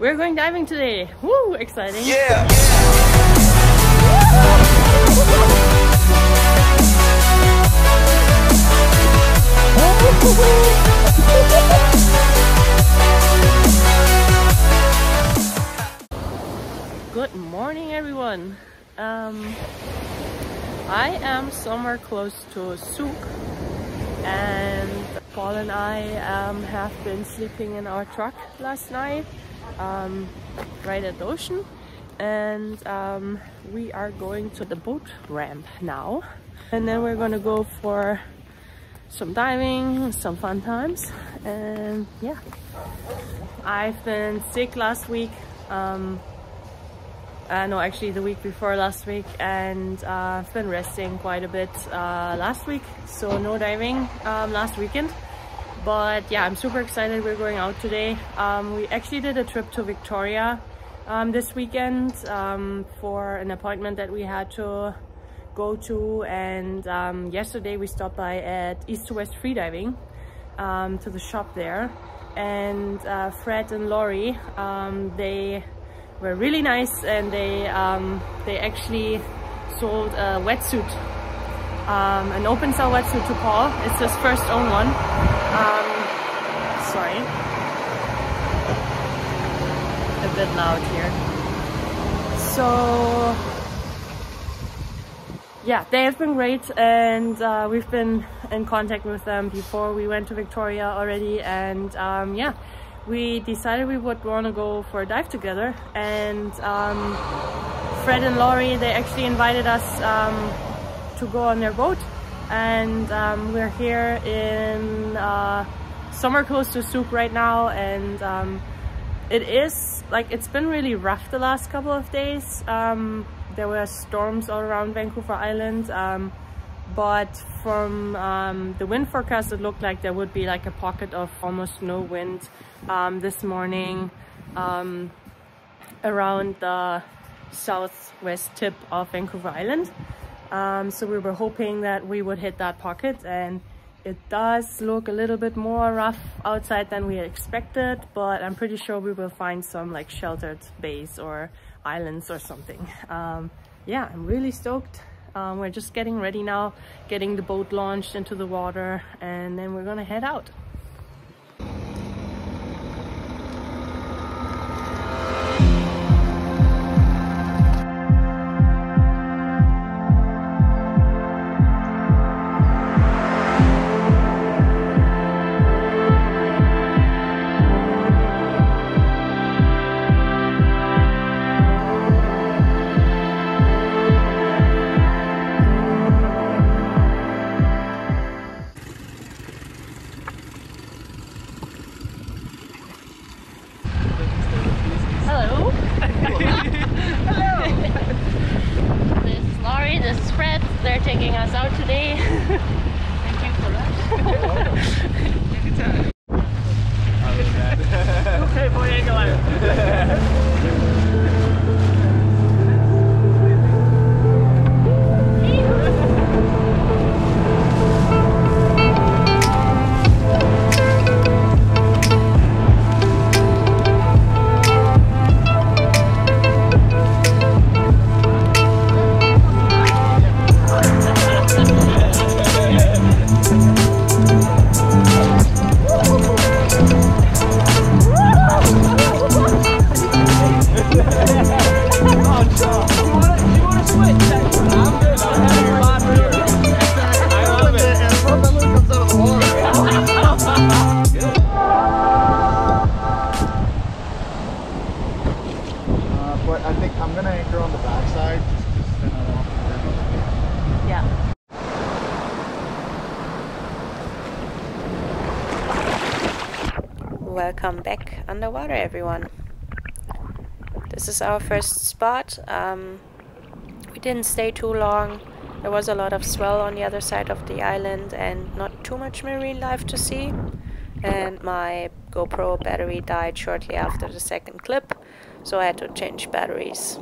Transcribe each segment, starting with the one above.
We're going diving today. Woo! Exciting. Yeah. Good morning, everyone. I am somewhere close to Zug, and Paul and I have been sleeping in our truck last night, right at the ocean, and we are going to the boat ramp now, and then we're gonna go for some diving, some fun times. And yeah, I've been sick last week, no, actually the week before last week, and I've been resting quite a bit last week, so no diving last weekend. But yeah, I'm super excited. We're going out today. We actually did a trip to Victoria this weekend for an appointment that we had to go to, and yesterday we stopped by at East to West Freediving to the shop there, and Fred and Laurie, they were really nice, and they actually sold a wetsuit, an open cell wetsuit to Paul. It's his first own one. Sorry, a bit loud here. So yeah, they have been great, and we've been in contact with them before we went to Victoria already, and yeah, we decided we would want to go for a dive together. And Fred and Laurie, they actually invited us to go on their boat, and we're here in somewhere close to Zug right now, and it is like, it's been really rough the last couple of days. There were storms all around Vancouver Island, but from the wind forecast, it looked like there would be like a pocket of almost no wind this morning around the southwest tip of Vancouver Island. So we were hoping that we would hit that pocket, and it does look a little bit more rough outside than we had expected, but I'm pretty sure we will find some like sheltered bays or islands or something. Yeah, I'm really stoked. We're just getting ready now, getting the boat launched into the water, and then we're gonna head out. They're taking us out today. Thank you for that. Anytime. Okay, boy, ain't gonna I think I'm gonna anchor on the backside. Yeah. Welcome back underwater, everyone. This is our first spot. We didn't stay too long. There was a lot of swell on the other side of the island and not too much marine life to see. And my GoPro battery died shortly after the second clip, so I had to change batteries.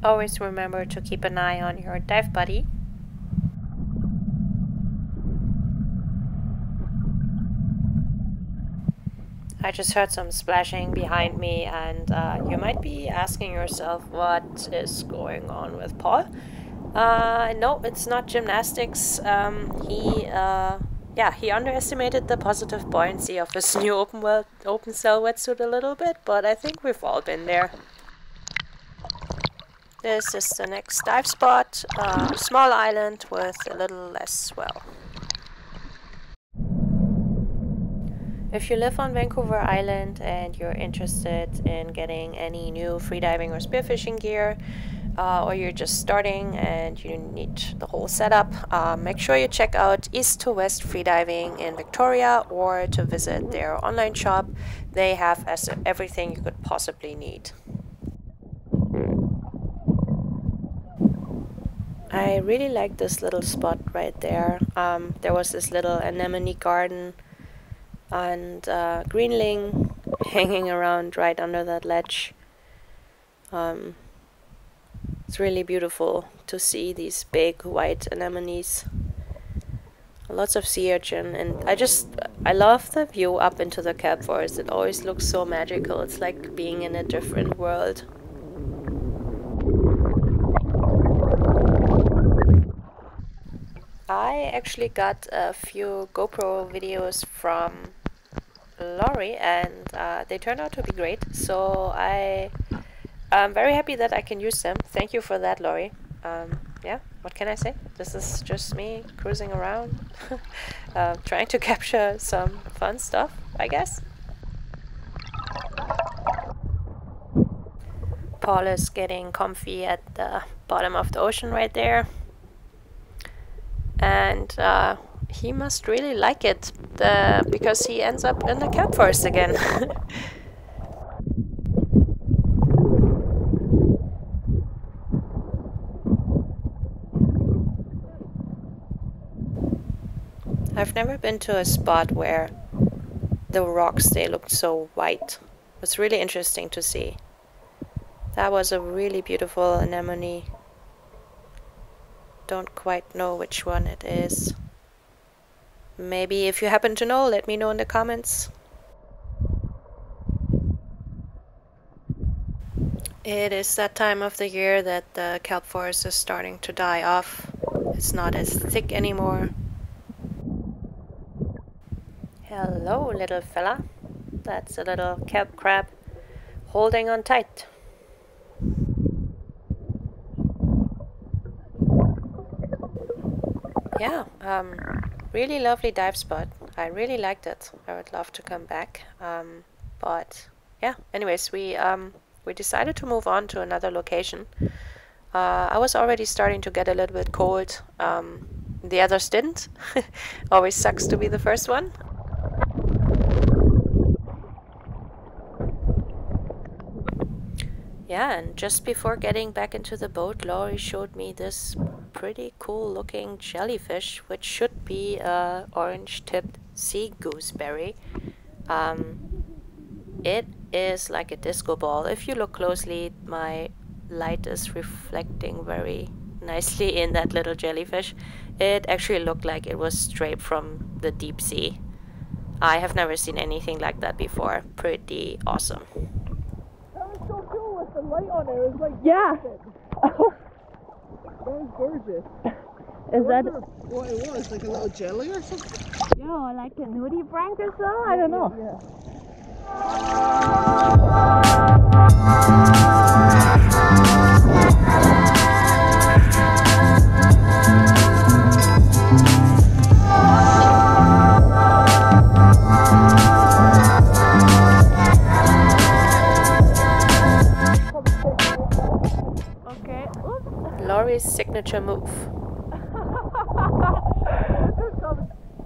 Always remember to keep an eye on your dive buddy. I just heard some splashing behind me, and you might be asking yourself what is going on with Paul. No, it's not gymnastics. He underestimated the positive buoyancy of his new open cell wetsuit a little bit, but I think we've all been there. This is the next dive spot, a small island with a little less swell. If you live on Vancouver Island and you're interested in getting any new freediving or spearfishing gear, or you're just starting and you need the whole setup, make sure you check out East to West Freediving in Victoria, or to visit their online shop. They have everything you could possibly need. I really like this little spot right there. There was this little anemone garden and greenling hanging around right under that ledge. It's really beautiful to see these big white anemones. Lots of sea urchin, and I love the view up into the kelp forest. It always looks so magical. It's like being in a different world. I actually got a few GoPro videos from Laurie, and they turned out to be great, so I'm very happy that I can use them. Thank you for that, Laurie. Yeah, what can I say? This is just me cruising around, trying to capture some fun stuff, I guess. Paul is getting comfy at the bottom of the ocean right there. And he must really like it, because he ends up in the kelp forest again. I've never been to a spot where the rocks, they looked so white. It was really interesting to see. That was a really beautiful anemone. Don't quite know which one it is. Maybe if you happen to know, let me know in the comments. It is that time of the year that the kelp forest is starting to die off. It's not as thick anymore. Hello, little fella. That's a little kelp crab holding on tight. Yeah, really lovely dive spot. I really liked it. I would love to come back. But yeah, anyways, we decided to move on to another location. I was already starting to get a little bit cold. The others didn't. Always sucks to be the first one. Yeah, and just before getting back into the boat, Laurie showed me this pretty cool looking jellyfish, which should be a orange-tipped sea gooseberry. It is like a disco ball. If you look closely, my light is reflecting very nicely in that little jellyfish. It actually looked like it was straight from the deep sea. I have never seen anything like that before. Pretty awesome. So cool with the light on it. It was like, yeah. that was gorgeous. Is that what it was? Like a little jelly or something? yeah, like a nudibranch or so? I don't know. Yeah. Okay. Oops. Laurie's signature move.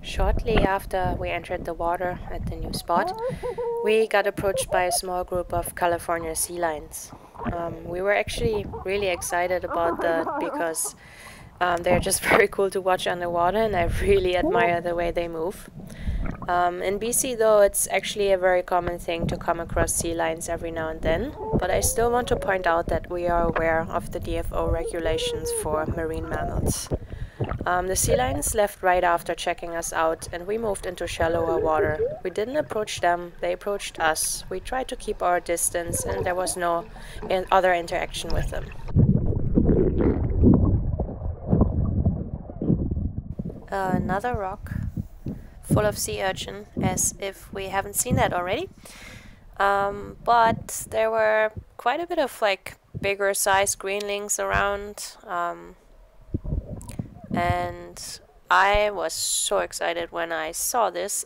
Shortly after we entered the water at the new spot, we got approached by a small group of California sea lions. We were actually really excited about that because they're just very cool to watch underwater, and I really admire the way they move. In BC though, it's actually a very common thing to come across sea lions every now and then, but I still want to point out that we are aware of the DFO regulations for marine mammals. The sea lions left right after checking us out, and we moved into shallower water. We didn't approach them, they approached us. We tried to keep our distance, and there was no other interaction with them. Another rock full of sea urchin, as if we haven't seen that already. But there were quite a bit of like bigger sized greenlings around. And I was so excited when I saw this.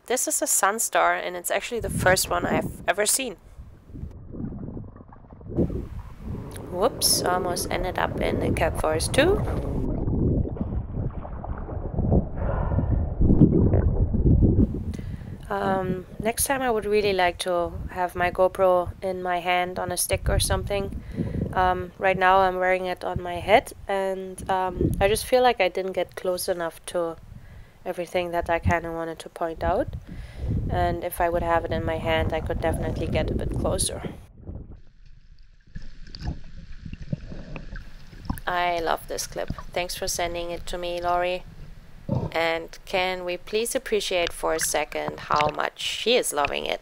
This is a sunstar, and it's actually the first one I've ever seen. Whoops, almost ended up in the kelp forest too. Next time I would really like to have my GoPro in my hand on a stick or something. Right now I'm wearing it on my head, and I just feel like I didn't get close enough to everything that I kind of wanted to point out. And if I would have it in my hand, I could definitely get a bit closer. I love this clip. Thanks for sending it to me, Laurie. And can we please appreciate for a second how much she is loving it?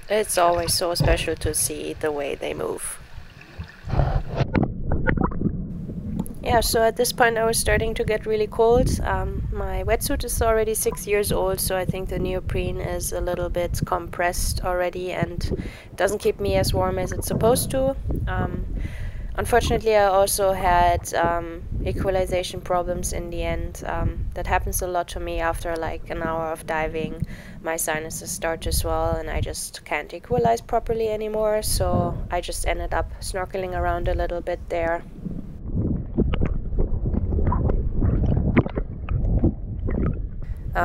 It's always so special to see the way they move. Yeah, so at this point I was starting to get really cold. My wetsuit is already 6 years old, so I think the neoprene is a little bit compressed already and doesn't keep me as warm as it's supposed to. Unfortunately, I also had equalization problems in the end. That happens a lot to me after like an hour of diving. My sinuses start to swell and I just can't equalize properly anymore, so I just ended up snorkeling around a little bit there.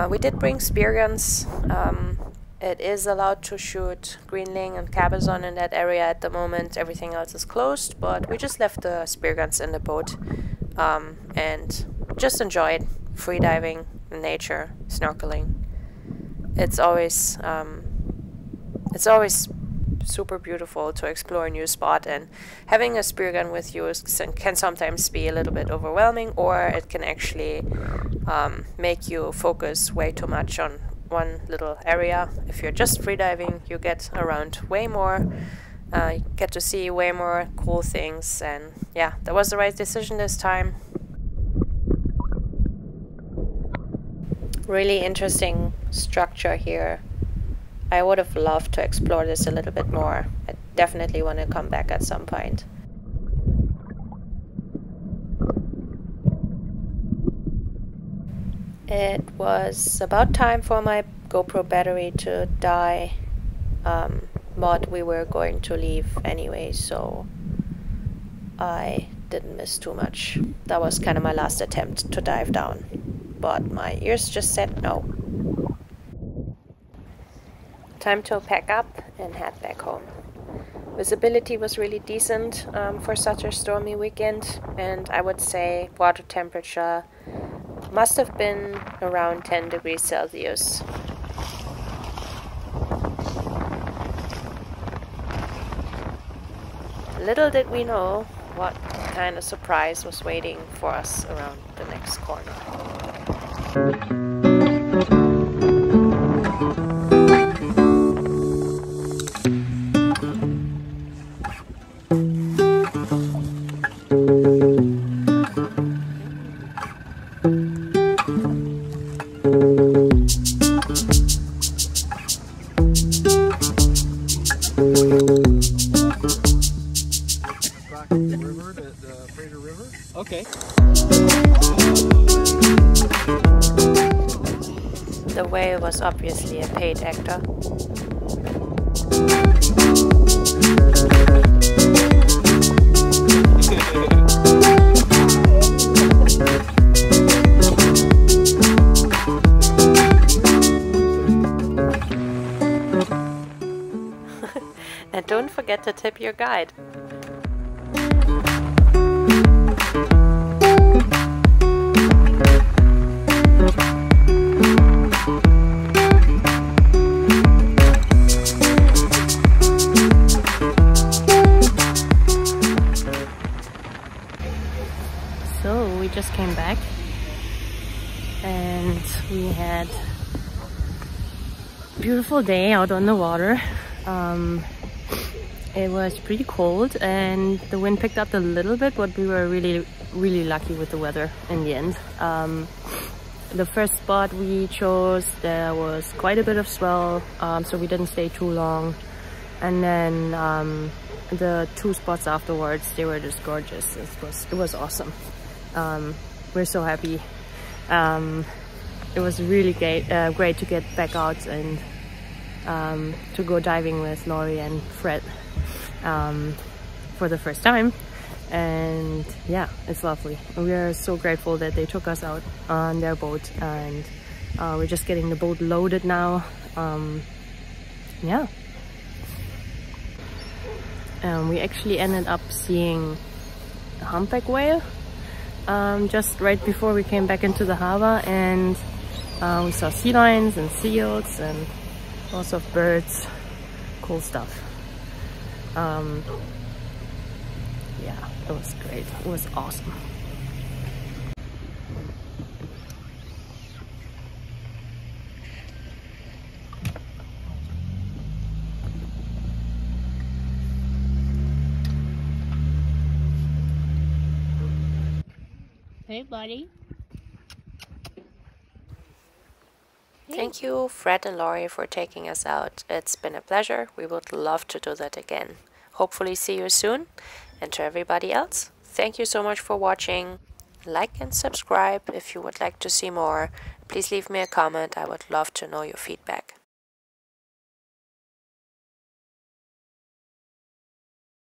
We did bring spear guns. It is allowed to shoot greenling and cabezon in that area at the moment. Everything else is closed, but we just left the spear guns in the boat and just enjoyed freediving, nature, snorkeling. It's always super beautiful to explore a new spot, and having a spear gun with you can sometimes be a little bit overwhelming, or it can actually make you focus way too much on one little area. If you're just freediving, you get around way more, you get to see way more cool things, and yeah, that was the right decision this time. Really interesting structure here. I would have loved to explore this a little bit more. I definitely want to come back at some point. It was about time for my GoPro battery to die. But we were going to leave anyway, so I didn't miss too much. That was kind of my last attempt to dive down, but my ears just said no. Time to pack up and head back home. Visibility was really decent for such a stormy weekend, and I would say water temperature must have been around 10 degrees Celsius. Little did we know what kind of surprise was waiting for us around the next corner. Okay. The whale was obviously a paid actor. And don't forget to tip your guide. So we just came back and we had a beautiful day out on the water. It was pretty cold and the wind picked up a little bit, but we were really lucky with the weather in the end. The first spot we chose, there was quite a bit of swell, so we didn't stay too long. And then the 2 spots afterwards, they were just gorgeous. It was awesome. We're so happy. It was really great to get back out and to go diving with Laurie and Fred for the first time. And yeah, it's lovely. We are so grateful that they took us out on their boat, and we're just getting the boat loaded now. Yeah. We actually ended up seeing a humpback whale just right before we came back into the harbor, and we saw sea lions and seals and lots of birds. Cool stuff. Yeah, it was great. It was awesome. Hey, buddy. Thank you, Fred and Laurie, for taking us out. It's been a pleasure. We would love to do that again. Hopefully see you soon. And to everybody else, thank you so much for watching. Like and subscribe if you would like to see more. Please leave me a comment. I would love to know your feedback.